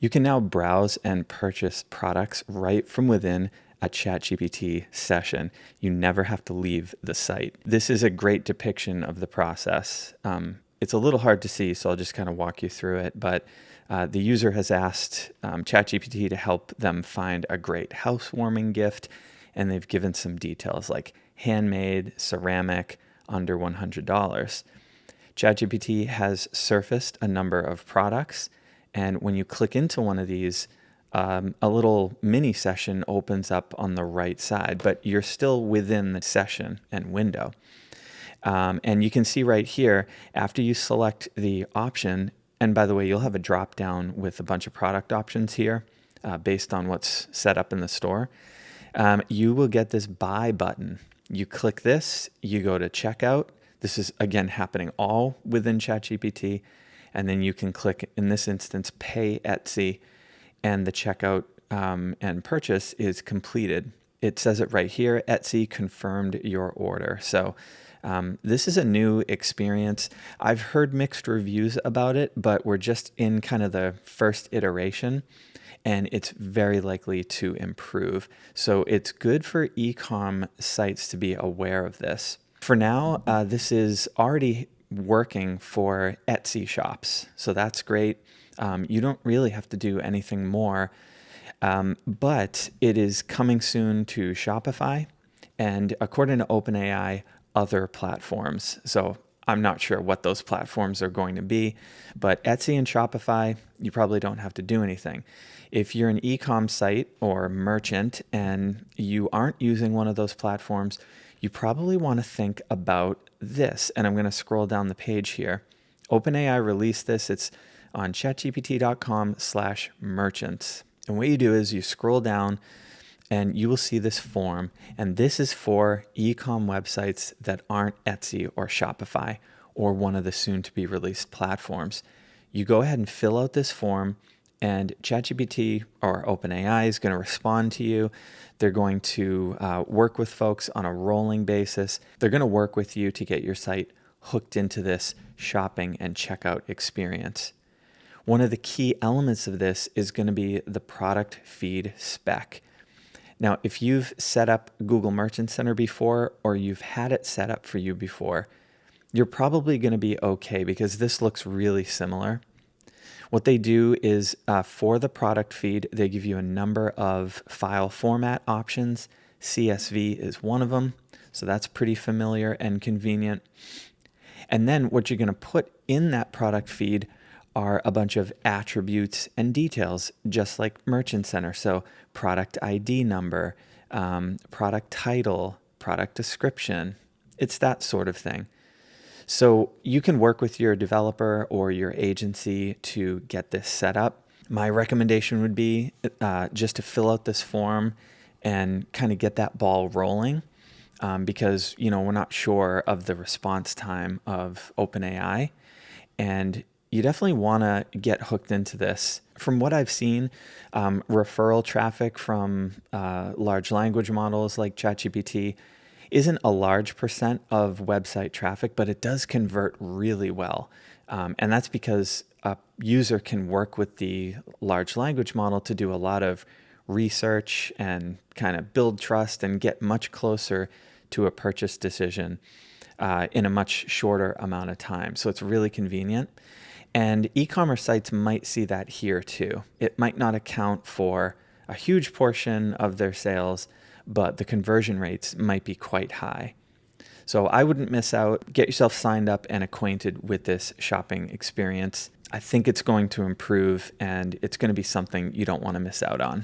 You can now browse and purchase products right from within a ChatGPT session. You never have to leave the site. This is a great depiction of the process. It's a little hard to see, so I'll just kind of walk you through it. But the user has asked ChatGPT to help them find a great housewarming gift, and they've given some details like handmade, ceramic, under $100. ChatGPT has surfaced a number of products, and when you click into one of these, a little mini session opens up on the right side, but you're still within the session and window. And you can see right here, after you select the option, and by the way, you'll have a drop down with a bunch of product options here based on what's set up in the store. You will get this buy button. You click this, you go to checkout. This is, again, happening all within ChatGPT. And then you can click, in this instance, pay Etsy, and the checkout and purchase is completed. It says it right here, Etsy confirmed your order. So this is a new experience. I've heard mixed reviews about it, but we're just in kind of the first iteration, and it's very likely to improve. So it's good for e-com sites to be aware of this. For now, this is already working for Etsy shops, so that's great. You don't really have to do anything more, but it is coming soon to Shopify, and according to OpenAI, other platforms. So I'm not sure what those platforms are going to be, but Etsy and Shopify, you probably don't have to do anything. If you're an e-com site or merchant and you aren't using one of those platforms, you probably want to think about this. And I'm going to scroll down the page here. OpenAI released this. It's on chatgpt.com/merchants. And what you do is you scroll down and you will see this form. And this is for e-com websites that aren't Etsy or Shopify or one of the soon to be released platforms. You go ahead and fill out this form, and ChatGPT or OpenAI is going to respond to you. They're going to work with folks on a rolling basis. They're going to work with you to get your site hooked into this shopping and checkout experience. One of the key elements of this is going to be the product feed spec. Now, if you've set up Google Merchant Center before, or you've had it set up for you before, you're probably going to be okay because this looks really similar. What they do is for the product feed, they give you a number of file format options. CSV is one of them, so that's pretty familiar and convenient. And then what you're going to put in that product feed are a bunch of attributes and details, just like Merchant Center. So product ID number, product title, product description. It's that sort of thing. So you can work with your developer or your agency to get this set up. My recommendation would be just to fill out this form and kind of get that ball rolling because, we're not sure of the response time of OpenAI. And you definitely want to get hooked into this. From what I've seen, referral traffic from large language models like ChatGPT isn't a large percent of website traffic, but it does convert really well. And that's because a user can work with the large language model to do a lot of research and kind of build trust and get much closer to a purchase decision in a much shorter amount of time. So it's really convenient. And e-commerce sites might see that here too. It might not account for a huge portion of their sales, but the conversion rates might be quite high. So I wouldn't miss out. Get yourself signed up and acquainted with this shopping experience. I think it's going to improve, and it's going to be something you don't want to miss out on.